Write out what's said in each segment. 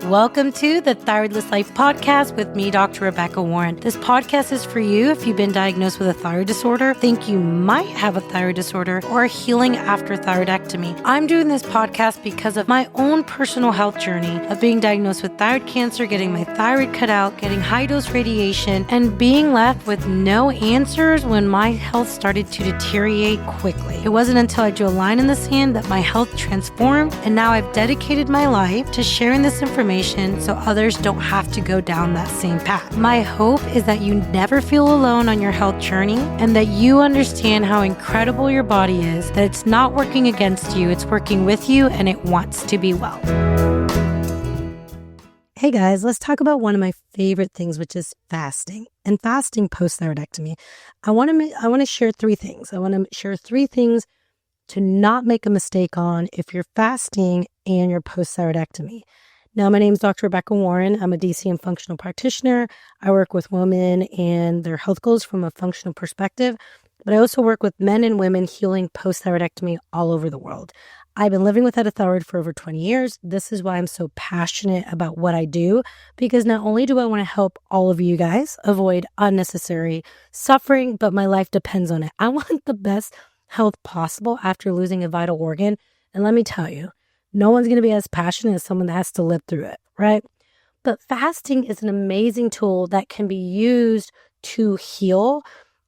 Welcome to the Thyroidless Life podcast with me, Dr. Rebecca Warren. This podcast is for you if you've been diagnosed with a thyroid disorder, think you might have a thyroid disorder, or are healing after thyroidectomy. I'm doing this podcast because of my own personal health journey of being diagnosed with thyroid cancer, getting my thyroid cut out, getting high-dose radiation, and being left with no answers when my health started to deteriorate quickly. It wasn't until I drew a line in the sand that my health transformed, and now I've dedicated my life to sharing this information so others don't have to go down that same path. My hope is that you never feel alone on your health journey and that you understand how incredible your body is, that it's not working against you, it's working with you, and it wants to be well. Hey guys, let's talk about one of my favorite things, which is fasting. And fasting post-thyroidectomy. I want to share three things. I want to share three things to not make a mistake on if you're fasting and you're post-thyroidectomy. Now, my name is Dr. Rebecca Warren. I'm a DCM functional practitioner. I work with women and their health goals from a functional perspective, but I also work with men and women healing post-thyroidectomy all over the world. I've been living without a thyroid for over 20 years. This is why I'm so passionate about what I do, because not only do I want to help all of you guys avoid unnecessary suffering, but my life depends on it. I want the best health possible after losing a vital organ. And let me tell you, no one's going to be as passionate as someone that has to live through it, right? But fasting is an amazing tool that can be used to heal.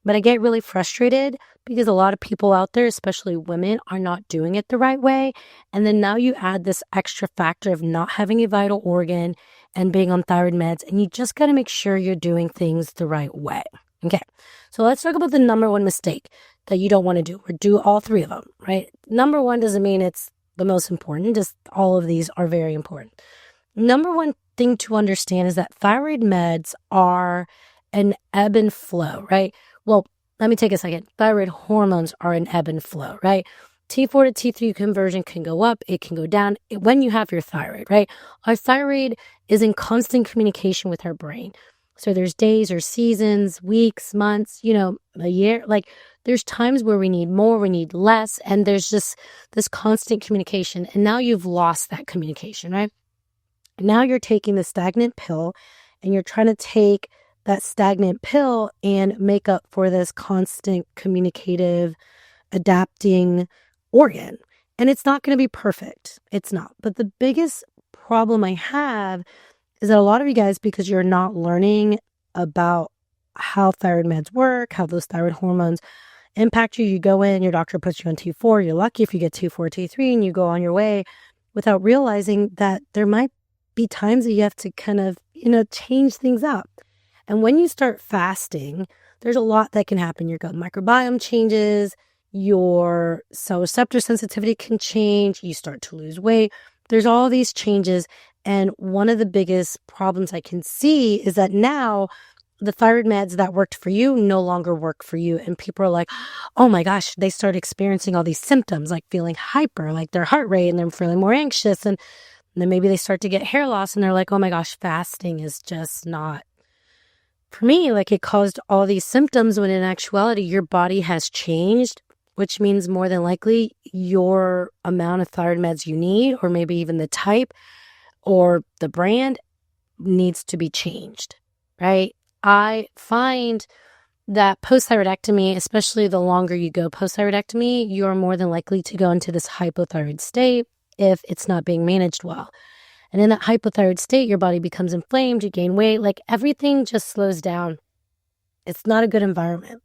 But I get really frustrated because a lot of people out there, especially women, are not doing it the right way. And then now you add this extra factor of not having a vital organ and being on thyroid meds. And you just got to make sure you're doing things the right way. Okay, so let's talk about the number one mistake that you don't want to do, or do all three of them, right? Number one doesn't mean it's the most important, just all of these are very important. Number one thing to understand is that thyroid meds are an ebb and flow, right? Well, let me take a second. Thyroid hormones are an ebb and flow, right? T4 to T3 conversion can go up, it can go down when you have your thyroid, right? Our thyroid is in constant communication with our brain. So there's days or seasons, weeks, months, a year. Like there's times where we need more, we need less, and there's just this constant communication. And now you've lost that communication, right? Now you're taking the stagnant pill and you're trying to take that stagnant pill and make up for this constant communicative, adapting organ. And it's not going to be perfect. It's not. But the biggest problem I have is that a lot of you guys, because you're not learning about how thyroid meds work, how those thyroid hormones impact you, you go in, your doctor puts you on T4, you're lucky if you get T4, T3, and you go on your way without realizing that there might be times that you have to kind of, change things up. And when you start fasting, there's a lot that can happen. Your gut microbiome changes, your cell receptor sensitivity can change, you start to lose weight. There's all these changes. And one of the biggest problems I can see is that now the thyroid meds that worked for you no longer work for you. And people are like, oh my gosh, they start experiencing all these symptoms, like feeling hyper, like their heart rate, and they're feeling more anxious. And then maybe they start to get hair loss and they're like, oh my gosh, fasting is just not for me. Like it caused all these symptoms when in actuality, your body has changed, which means more than likely your amount of thyroid meds you need, or maybe even the type or the brand, needs to be changed, right? I find that post-thyroidectomy, especially the longer you go post-thyroidectomy, you're more than likely to go into this hypothyroid state if it's not being managed well. And in that hypothyroid state, your body becomes inflamed, you gain weight, like everything just slows down. It's not a good environment.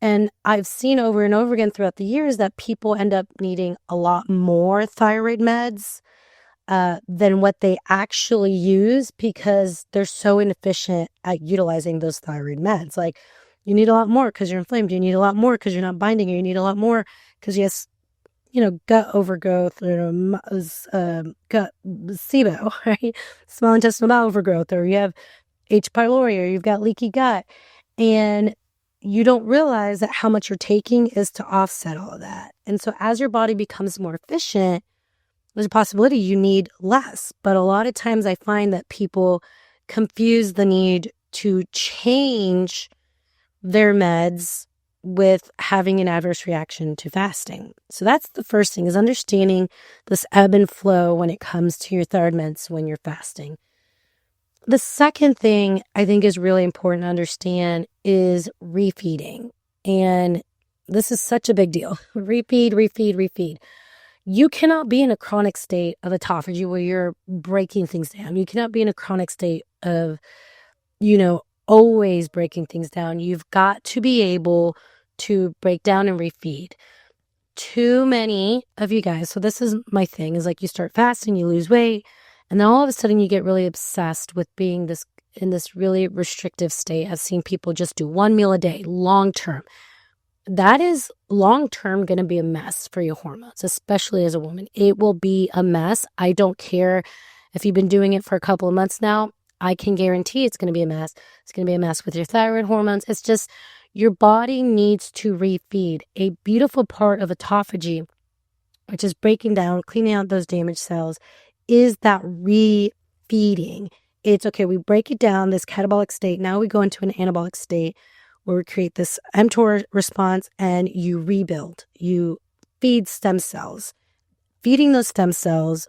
And I've seen over and over again throughout the years that people end up needing a lot more thyroid meds than what they actually use because they're so inefficient at utilizing those thyroid meds. Like you need a lot more because you're inflamed. You need a lot more because you're not binding. Or you need a lot more because you have, gut overgrowth or gut SIBO, right? Small intestinal bowel overgrowth, or you have H. pylori, or you've got leaky gut. And you don't realize that how much you're taking is to offset all of that. And so as your body becomes more efficient, there's a possibility you need less. But a lot of times I find that people confuse the need to change their meds with having an adverse reaction to fasting. So that's the first thing, is understanding this ebb and flow when it comes to your thyroid meds when you're fasting. The second thing I think is really important to understand is refeeding. And this is such a big deal. Refeed. You cannot be in a chronic state of autophagy where you're breaking things down. You cannot be in a chronic state of, always breaking things down. You've got to be able to break down and refeed. Too many of you guys, so this is my thing, is like you start fasting, you lose weight, and then all of a sudden you get really obsessed with being in this really restrictive state. I've seen people just do one meal a day, long term. That is long term going to be a mess for your hormones, especially as a woman. It will be a mess. I don't care if you've been doing it for a couple of months now. I can guarantee it's going to be a mess. It's going to be a mess with your thyroid hormones. It's just your body needs to refeed. A beautiful part of autophagy, which is breaking down, cleaning out those damaged cells, is that refeeding. It's okay, we break it down, this catabolic state. Now we go into an anabolic state where we create this mTOR response and you rebuild. You feed stem cells. Feeding those stem cells,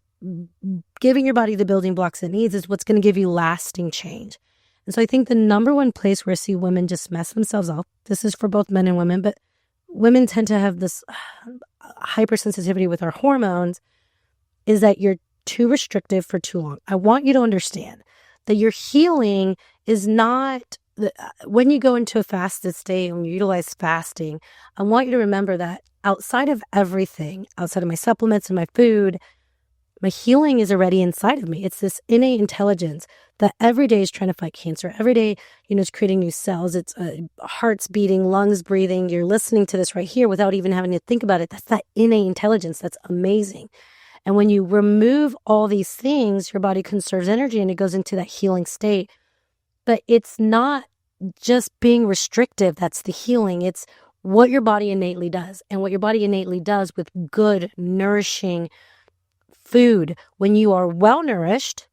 giving your body the building blocks it needs, is what's going to give you lasting change. And so I think the number one place where I see women just mess themselves up, this is for both men and women, but women tend to have this hypersensitivity with our hormones, is that you're too restrictive for too long. I want you to understand that your healing is not, when you go into a fasted state and you utilize fasting, I want you to remember that outside of everything, outside of my supplements and my food, my healing is already inside of me. It's this innate intelligence that every day is trying to fight cancer. Every day, it's creating new cells. It's heart's beating, lungs breathing. You're listening to this right here without even having to think about it. That's that innate intelligence. That's amazing. And when you remove all these things, your body conserves energy and it goes into that healing state. But it's not just being restrictive that's the healing. It's what your body innately does. And what your body innately does with good, nourishing food, when you are well nourished,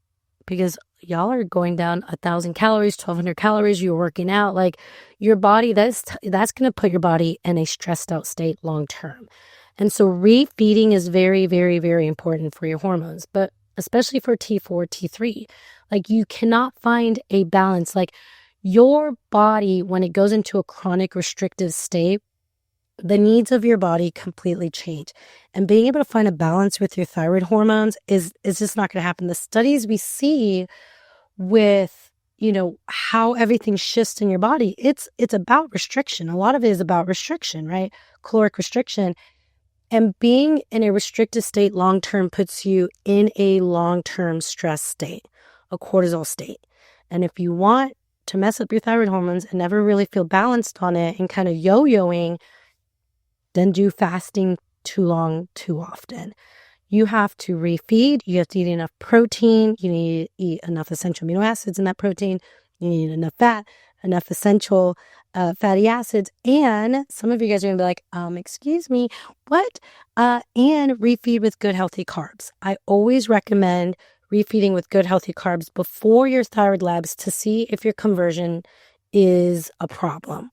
because y'all are going down 1,000 calories, 1,200 calories, you're working out, like your body, that's going to put your body in a stressed out state long term. And so refeeding is very, very, very important for your hormones, but especially for T4, T3. Like you cannot find a balance. Like your body, when it goes into a chronic restrictive state, the needs of your body completely change. And being able to find a balance with your thyroid hormones is just not going to happen. The studies we see with, how everything shifts in your body, it's about restriction. A lot of it is about restriction, right? Caloric restriction. And being in a restricted state long-term puts you in a long-term stress state, a cortisol state. And if you want to mess up your thyroid hormones and never really feel balanced on it and kind of yo-yoing, then do fasting too long, too often. You have to refeed. You have to eat enough protein. You need to eat enough essential amino acids in that protein. You need enough fat, enough essential fatty acids. And some of you guys are going to be like, excuse me, what? And refeed with good, healthy carbs. I always recommend refeeding with good, healthy carbs before your thyroid labs to see if your conversion is a problem.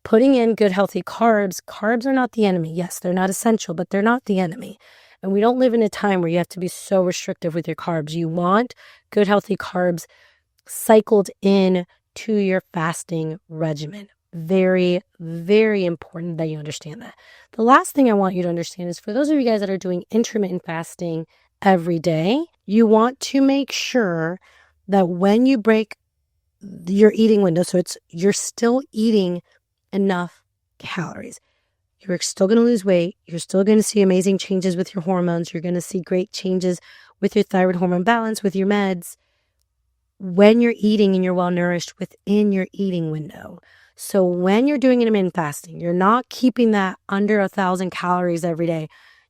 Putting in good, healthy carbs are not the enemy. Yes, they're not essential, but they're not the enemy. And we don't live in a time where you have to be so restrictive with your carbs. You want good, healthy carbs cycled in to your fasting regimen. Very, very important that you understand that. The last thing I want you to understand is for those of you guys that are doing intermittent fasting every day, you want to make sure that when you break your eating window, so you're still eating enough calories. You're still going to lose weight. You're still going to see amazing changes with your hormones. You're going to see great changes with your thyroid hormone balance, with your meds, when you're eating and you're well nourished within your eating window. So when you're doing intermittent fasting, you're not keeping that under 1,000 calories every day.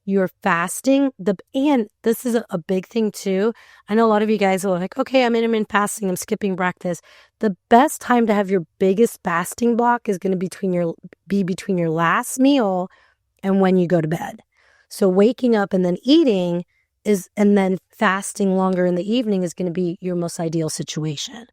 You're fasting. And this is a big thing too. I know a lot of you guys are like, okay, I'm intermittent fasting. I'm skipping breakfast. The best time to have your biggest fasting block is going to be between your last meal and when you go to bed. So waking up and then eating and then fasting longer in the evening is going to be your most ideal situation.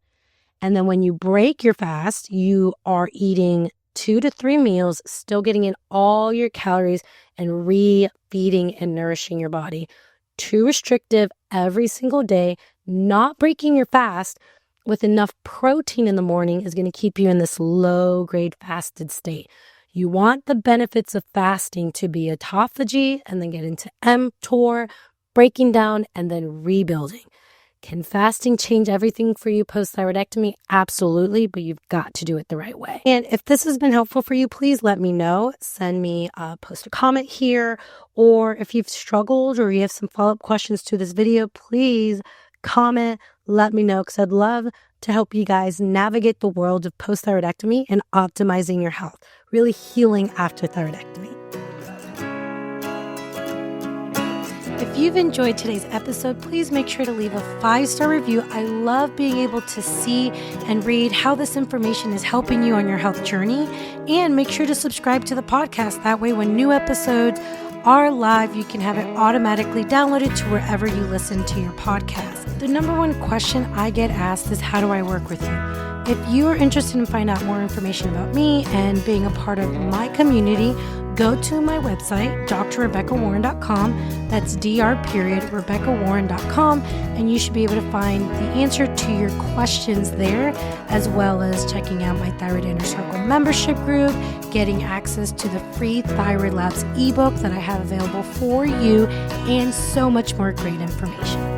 And then when you break your fast, you are eating 2 to 3 meals, still getting in all your calories and re-feeding and nourishing your body. Too restrictive every single day, not breaking your fast with enough protein in the morning is going to keep you in this low-grade fasted state. You want the benefits of fasting to be autophagy and then get into mTOR, breaking down and then rebuilding. Can fasting change everything for you post-thyroidectomy? Absolutely, but you've got to do it the right way. And if this has been helpful for you, please let me know. Send me post a comment here, or if you've struggled or you have some follow-up questions to this video, please comment, let me know, because I'd love to help you guys navigate the world of post-thyroidectomy and optimizing your health, really healing after thyroidectomy. If you've enjoyed today's episode, please make sure to leave a 5-star review. I love being able to see and read how this information is helping you on your health journey. And make sure to subscribe to the podcast. That way, when new episodes are live, you can have it automatically downloaded to wherever you listen to your podcast. The number one question I get asked is, how do I work with you? If you are interested in finding out more information about me and being a part of my community, go to my website, drrebeccawarren.com. That's dr.rebeccawarren.com. And you should be able to find the answer to your questions there, as well as checking out my Thyroid Inner Circle membership group, getting access to the free Thyroid Labs ebook that I have available for you, and so much more great information.